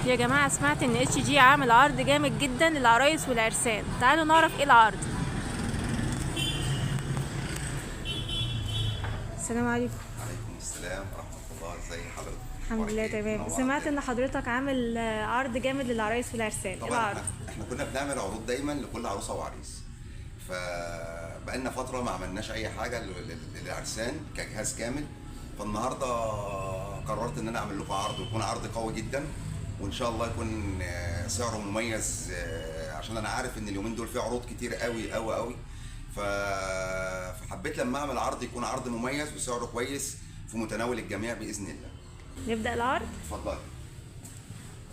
يا جماعة سمعت ان اتش جي عامل عرض جامد جدا للعرايس والعرسان. تعالوا نعرف ايه العرض. السلام عليكم. عليكم السلام ورحمة الله، ازي حضرتك؟ الحمد لله تمام. سمعت ان حضرتك عامل عرض جامد للعرايس والعرسان. ايه طبعا العرض؟ احنا كنا بنعمل عروض دايما لكل عروسة وعريس، فبقالنا فترة ما عملناش أي حاجة للعرسان كجهاز كامل. فالنهاردة قررت إن أنا أعمل لكم عرض، ويكون عرض قوي جدا، وإن شاء الله يكون سعره مميز، عشان أنا عارف إن اليومين دول في عروض كتير قوي قوي قوي. فحبيت لما أعمل عرض يكون عرض مميز وسعره كويس في متناول الجميع بإذن الله. نبدأ العرض؟ اتفضلي.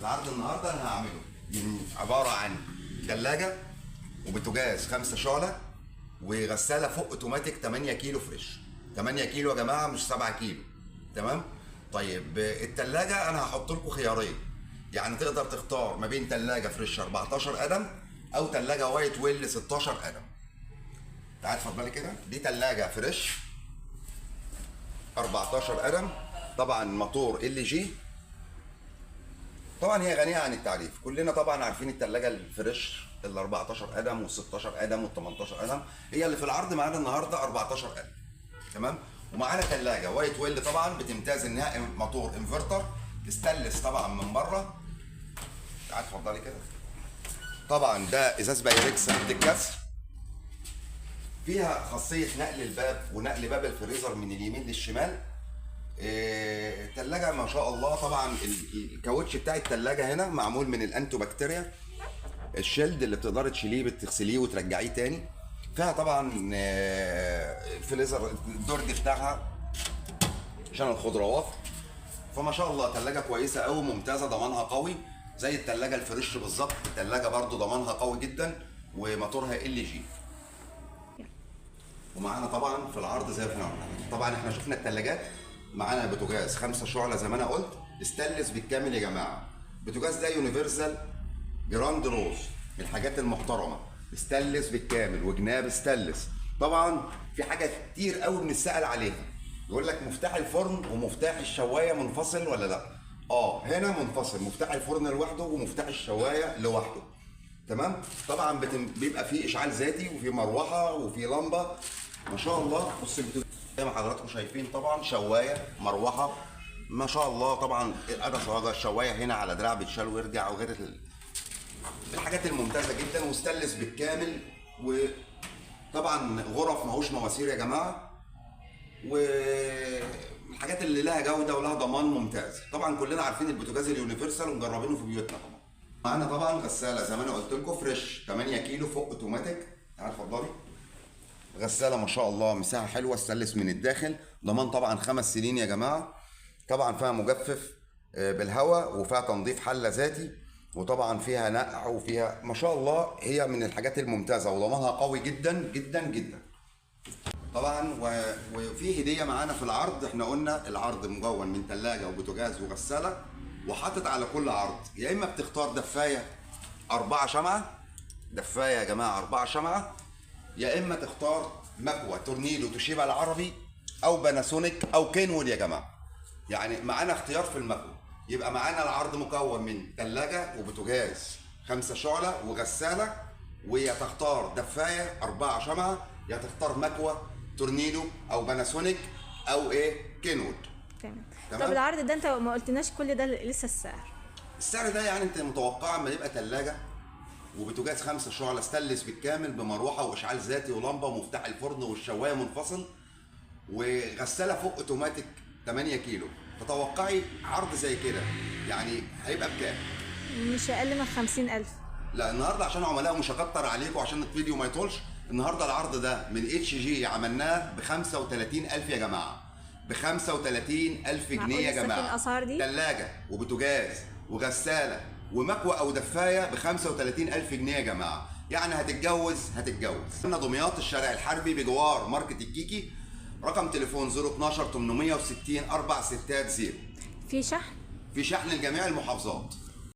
العرض النهارده انا هعمله عباره عن ثلاجه وبوتاجاز 5 شعله وغساله فوق اوتوماتيك 8 كيلو فريش. 8 كيلو يا جماعه مش 7 كيلو، تمام؟ طيب الثلاجه انا هحط لكم خيارين، يعني تقدر تختار ما بين ثلاجه فريش 14 قدم او ثلاجه وايت ويل 16 قدم. تعالى اتفضلي كده. دي ثلاجه فريش 14 قدم، طبعا موتور ال جي. طبعا هي غنيه عن التعريف، كلنا طبعا عارفين الثلاجه الفريش ال 14 قدم وال 16 قدم وال 18 قدم. هي اللي في العرض معانا النهارده 14 قدم، تمام؟ ومعانا ثلاجه وايت ويل طبعا بتمتاز انها موتور انفرتر ستانلس طبعا من بره. تعالى اتفضلي كده. طبعا ده ازاز بايركس ضد الكسر، فيها خاصيه نقل الباب ونقل باب الفريزر من اليمين للشمال. التلاجة ما شاء الله. طبعا الكاوتش بتاع التلاجة هنا معمول من الانتو بكتيريا، الشيلد اللي بتقدري تشيليه بتغسليه وترجعيه تاني. فيها طبعا فريزر الدرج بتاعها عشان الخضروات. فما شاء الله تلاجة كويسة قوي ممتازة، ضمانها قوي زي التلاجة الفريش بالظبط. التلاجة برضو ضمانها قوي جدا وموتورها ال جي. ومعانا طبعا في العرض زي ما احنا قلنا، طبعا احنا شفنا التلاجات. معانا بوتاجاز 5 شعله زي ما انا قلت، ستانلس بالكامل يا جماعه. البوتاجاز ده يونيفرسال جراند روز من الحاجات المحترمه، ستانلس بالكامل وجناب ستانلس. طبعا في حاجه كتير قوي بنسال عليها، يقول لك مفتاح الفرن ومفتاح الشوايه منفصل ولا لا؟ هنا منفصل، مفتاح الفرن لوحده ومفتاح الشوايه لوحده، تمام؟ طبعا بيبقى فيه اشعال ذاتي وفي مروحه وفي لمبه. ما شاء الله. بص زي ما حضراتكم شايفين، طبعا شوايه مروحه ما شاء الله. طبعا الشوايه هنا على دراع بيتشال ويرجع، وغير الحاجات الممتازه جدا، وستانلس بالكامل. وطبعا غرف ماهوش مواسير يا جماعه، والحاجات اللي لها جوده ولها ضمان ممتاز. طبعا كلنا عارفين البوتاجاز اليونيفرسال ومجربينه في بيوتنا. طبعا معانا طبعا غساله زي ما انا قلت لكم فريش 8 كيلو فوق اوتوماتيك. تعالى اتفضلي. غساله ما شاء الله مساحه حلوه، ستانلس من الداخل، ضمان طبعا 5 سنين يا جماعه. طبعا فيها مجفف بالهواء، وفيها تنظيف حله ذاتي، وطبعا فيها نقع، وفيها ما شاء الله هي من الحاجات الممتازه وضمانها قوي جدا جدا جدا. طبعا وفي هديه معانا في العرض. احنا قلنا العرض مكون من ثلاجه وبوتاجاز وغساله، وحاطط على كل عرض يا اما بتختار دفايه 4 شمعه، دفايه يا جماعه 4 شمعه، يا اما تختار مكوه تورنيدو توشيبا العربي او باناسونيك او كينوول يا جماعه. يعني معانا اختيار في المكوه. يبقى معانا العرض مكون من ثلاجه وبوتاجاز 5 شعله وغساله، ويا تختار دفايه 4 شمعه، يا تختار مكوه تورنيدو او باناسونيك او كينوول. تمام. طب العرض ده انت ما قلتناش كل ده لسه السعر ده يعني انت متوقع اما يبقى ثلاجه وبوتاجاز 5 شعله ستانلس بالكامل بمروحه واشعال ذاتي ولمبه ومفتاح الفرن والشوايه منفصل وغساله فوق اوتوماتيك 8 كيلو، تتوقعي عرض زي كده يعني هيبقى بكام؟ مش اقل من 50,000. لا النهارده عشان عملاء مش هكتر عليكم عشان الفيديو ما يطولش. النهارده العرض ده من اتش جي عملناه ب 35,000 يا جماعه، ب 35,000 جنيه يا جماعه. الاسعار دي ثلاجه وبوتاجاز وغساله ومكوه او دفايه ب 35,000 جنيه يا جماعه. يعني هتتجوز. احنا دمياط الشارع الحربي بجوار ماركت الكيكي. رقم تليفون 012 860 460. في شحن؟ في شحن لجميع المحافظات.